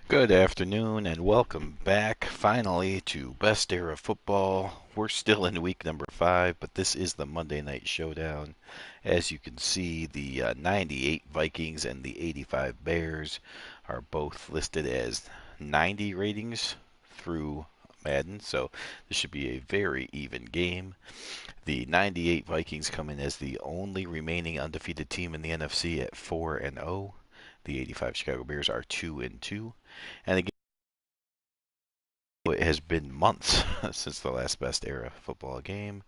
Good afternoon and welcome back finally to Best Era Football. We're still in week number 5, but this is the Monday Night Showdown. As you can see, the 98 Vikings and the 85 Bears are both listed as 90 ratings through Madden, so this should be a very even game. The 98 Vikings come in as the only remaining undefeated team in the NFC at 4-0. The 85 Chicago Bears are 2-2. And again, it has been months since the last Best Era football game,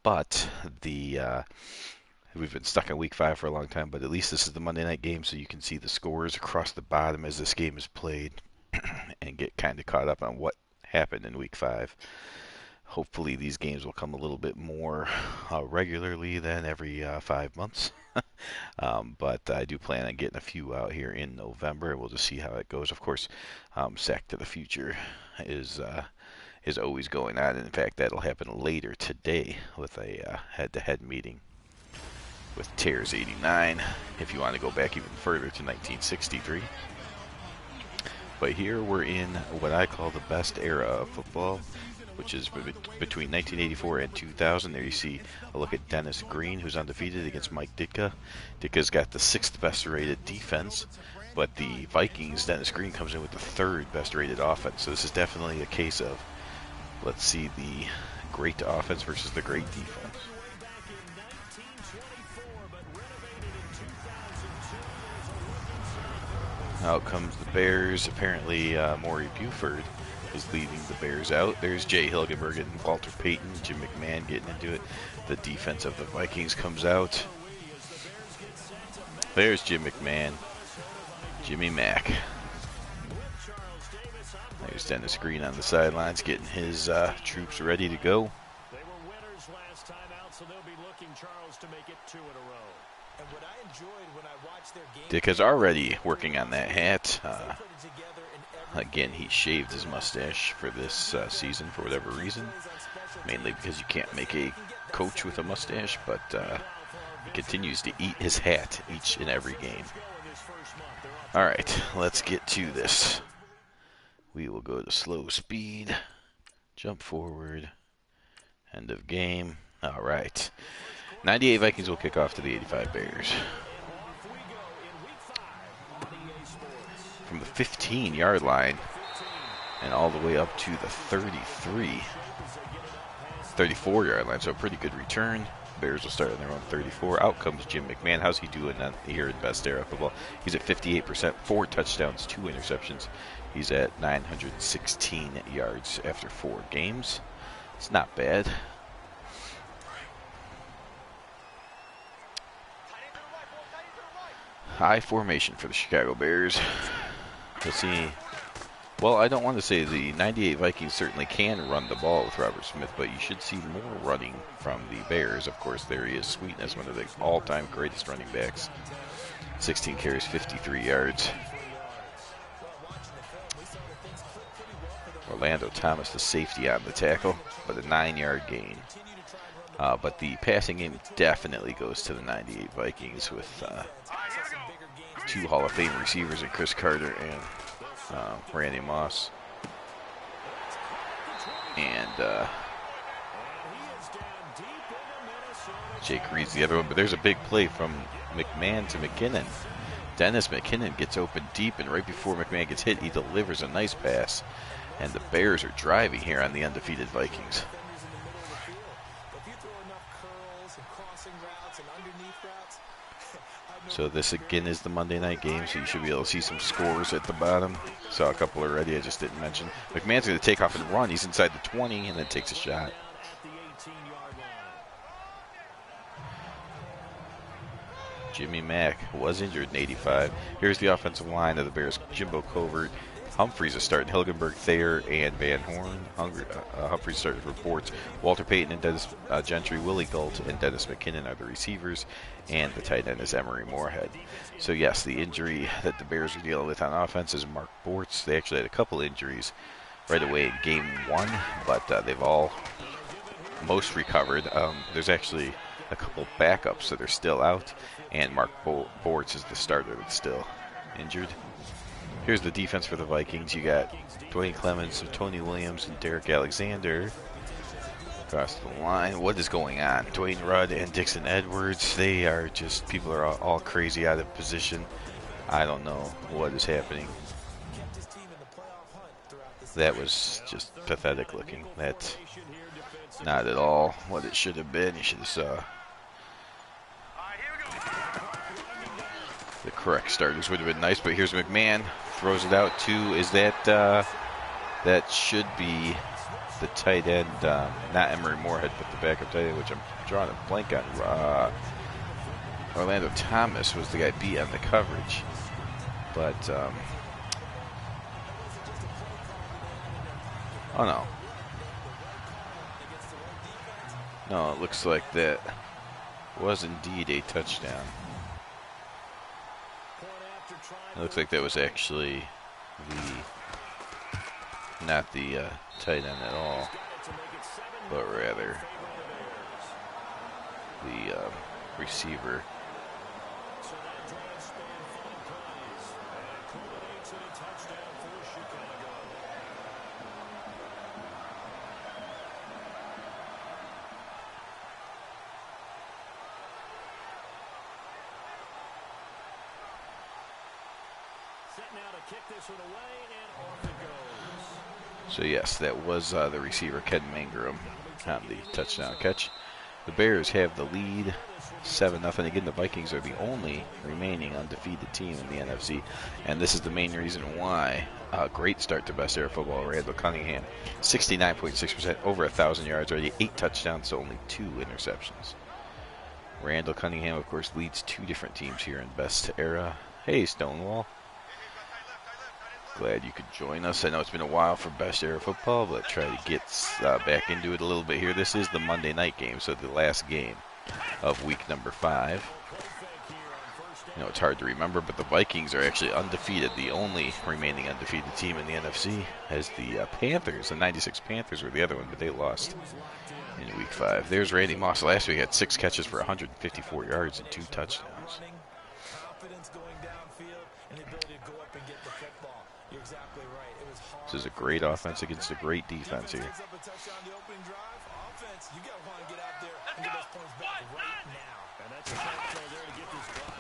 but we've been stuck in Week 5 for a long time. But at least this is the Monday night game, so you can see the scores across the bottom as this game is played, and get kind of caught up on what happened in Week 5. Hopefully, these games will come a little bit more regularly than every 5 months. But I do plan on getting a few out here in November. We'll just see how it goes. Of course, Sack to the Future is always going on. In fact, that'll happen later today with a head-to-head meeting with Tears 89. If you want to go back even further to 1963. But here we're in what I call the best era of football, which is between 1984 and 2000. There you see a look at Dennis Green, who's undefeated against Mike Ditka. Ditka's got the 6th best rated defense, but the Vikings, Dennis Green comes in with the 3rd best rated offense. So this is definitely a case of, let's see the great offense versus the great defense. Out comes the Bears. Apparently, Maury Buford is leading the Bears out. There's Jay Hilgenberg and Walter Payton, Jim McMahon getting into it. The defense of the Vikings comes out. There's Jim McMahon, Jimmy Mack. There's Dennis Green on the sidelines getting his troops ready to go. They were winners last time out, so they'll be looking, Charles, to make it 2 in a row. And what I enjoyed when I watched their game, Dick is already working on that hat. Again, he shaved his mustache for this season for whatever reason. Mainly because you can't make a coach with a mustache, but he continues to eat his hat each and every game. Alright, let's get to this. We will go to slow speed, jump forward, end of game. Alright, 98 Vikings will kick off to the 85 Bears. From the 15-yard line and all the way up to the 34-yard line, so a pretty good return. Bears will start on their own 34. Out comes Jim McMahon. How's he doing here in Best Era Football? He's at 58%, 4 touchdowns, 2 interceptions. He's at 916 yards after 4 games. It's not bad. High formation for the Chicago Bears. Let's see. Well, I don't want to say the 98 Vikings certainly can run the ball with Robert Smith, but you should see more running from the Bears. Of course, there he is, Sweetness, one of the all-time greatest running backs. 16 carries, 53 yards. Orlando Thomas, the safety on the tackle, but a 9-yard gain. But the passing game definitely goes to the 98 Vikings with 2 Hall of Fame receivers in Chris Carter and Randy Moss. And Jake Reed's the other one. But there's a big play from McMahon to McKinnon. Dennis McKinnon gets open deep, and right before McMahon gets hit, he delivers a nice pass. And the Bears are driving here on the undefeated Vikings. So this again is the Monday night game, so you should be able to see some scores at the bottom. Saw a couple already, I just didn't mention. McMahon's going to take off and run. He's inside the 20 and then takes a shot. Jimmy Mack was injured in 85. Here's the offensive line of the Bears. Jimbo Covert. Humphreys is starting. Hilgenberg, Thayer, and Van Horn. Humphreys starting for Ports. Walter Payton and Dennis Gentry. Willie Galt and Dennis McKinnon are the receivers. And the tight end is Emery Moorhead. So, yes, the injury that the Bears are dealing with on offense is Mark Bortz. They actually had a couple injuries right away in game 1, but they've all most recovered. There's actually a couple backups that are still out, and Mark Bortz is the starter that's still injured. Here's the defense for the Vikings. You got Dwayne Clemens, Tony Williams, and Derek Alexander across the line. What is going on? Dwayne Rudd and Dixon Edwards, they are just, people are all crazy out of position. I don't know what is happening. That was just pathetic looking. That's not at all what it should have been. You should have saw the correct starters would have been nice, but here's McMahon, throws it out to, is that, that should be the tight end, not Emery Moorhead, but the backup tight end, which I'm drawing a blank on. Orlando Thomas was the guy beat on the coverage, but, oh no. No, it looks like that was indeed a touchdown. It looks like that was actually not the tight end at all, but rather the receiver. So yes, that was the receiver, Ken Mangrum, on the touchdown catch. The Bears have the lead, 7-0. Again, the Vikings are the only remaining undefeated team in the NFC, and this is the main reason why. Great start to Best Era Football. Randall Cunningham, 69.6%, over 1,000 yards already, 8 touchdowns, so only 2 interceptions. Randall Cunningham, of course, leads 2 different teams here in Best Era. Hey, Stonewall. Glad you could join us. I know it's been a while for Best Era Football, but try to get back into it a little bit here. This is the Monday night game, so the last game of week number 5. You know, it's hard to remember, but the Vikings are actually undefeated, the only remaining undefeated team in the NFC, as the Panthers, the 96 Panthers were the other one, but they lost in week 5. There's Randy Moss. Last week had 6 catches for 154 yards and 2 touchdowns. This is a great offense against a great defense here.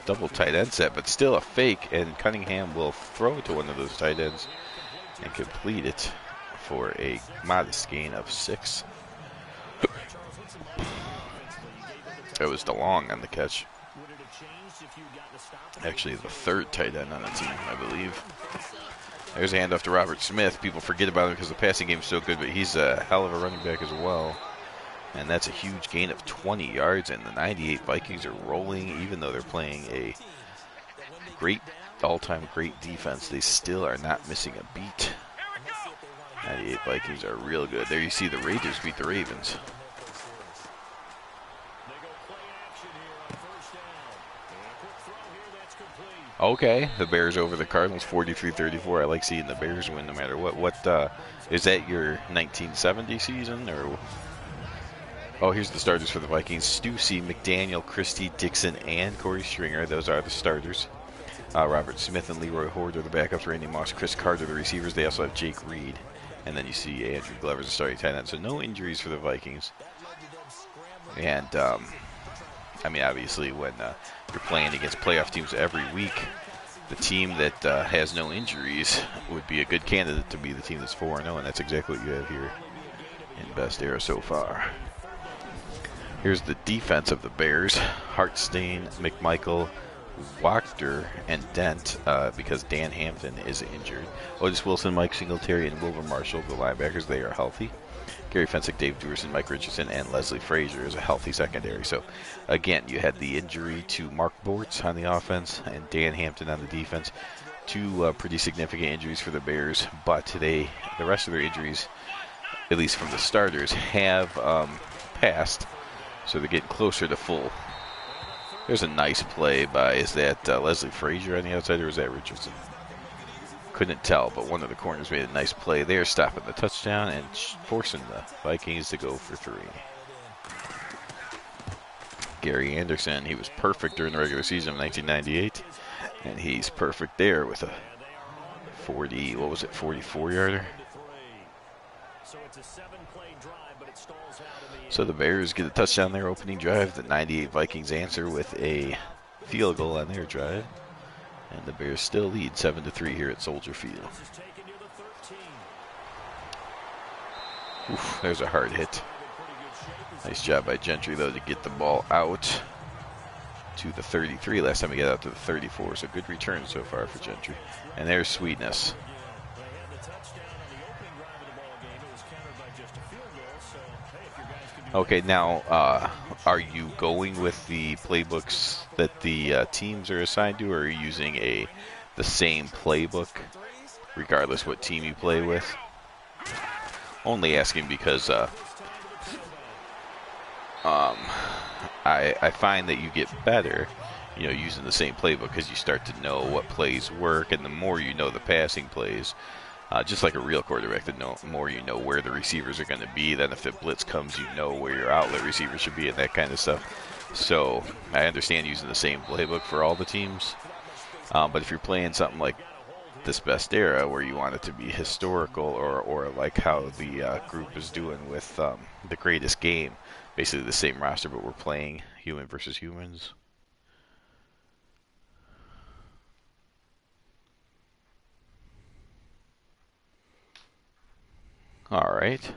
Double tight end set, but still a fake, and Cunningham will throw to one of those tight ends and complete it for a modest gain of 6. It was DeLong on the catch. Actually, the 3rd tight end on the team, I believe. There's a handoff to Robert Smith. People forget about him because the passing game is so good, but he's a hell of a running back as well. And that's a huge gain of 20 yards, and the 98 Vikings are rolling. Even though they're playing a great, all-time great defense, they still are not missing a beat. 98 Vikings are real good. There you see the Raiders beat the Ravens. Okay, the Bears over the Cardinals, 43-34. I like seeing the Bears win no matter what. What is that, your 1970 season? Or oh, here's the starters for the Vikings. Stussy, McDaniel, Christie, Dixon, and Corey Stringer. Those are the starters. Robert Smith and Leroy Horde are the backups. Randy Moss, Chris Carter, the receivers. They also have Jake Reed. And then you see Andrew Glover as a starting tight end. So no injuries for the Vikings. And I mean, obviously, when you're playing against playoff teams every week, the team that has no injuries would be a good candidate to be the team that's 4-0, and that's exactly what you have here in Best Era so far. Here's the defense of the Bears. Hartstein, McMichael, Wachter, and Dent, because Dan Hampton is injured. Otis Wilson, Mike Singletary, and Wilbur Marshall, the linebackers, they are healthy. Gary Fensick, Dave Duerson, Mike Richardson, and Leslie Frazier is a healthy secondary. So, again, you had the injury to Mark Bortz on the offense and Dan Hampton on the defense. 2 pretty significant injuries for the Bears, but the rest of their injuries, at least from the starters, have passed. So they're getting closer to full. There's a nice play by, is that Leslie Frazier on the outside, or is that Richardson? Couldn't tell, but one of the corners made a nice play there, stopping the touchdown and forcing the Vikings to go for 3. Gary Anderson, he was perfect during the regular season of 1998, and he's perfect there with a 40, what was it, 44-yarder? So it's a 7-play drive, but it stalls out in the end. So the Bears get a touchdown their opening drive. The 98 Vikings answer with a field goal on their drive. And the Bears still lead 7-3 here at Soldier Field. This is taken to the 13. Oof, there's a hard hit. Nice job by Gentry, though, to get the ball out to the 33. Last time we got out to the 34, so good return so far for Gentry. And there's Sweetness. Okay, now, are you going with the playbooks that the teams are assigned to, or are you using the same playbook, regardless what team you play with? Only asking because I find that you get better, using the same playbook because you start to know what plays work, and the more you know the passing plays, just like a real quarterback, the more you know where the receivers are going to be. Then if the blitz comes, you know where your outlet receiver should be and that kind of stuff. So I understand using the same playbook for all the teams, but if you're playing something like this best era where you want it to be historical, or like how the group is doing with the greatest game, basically the same roster, but we're playing human versus humans. All right.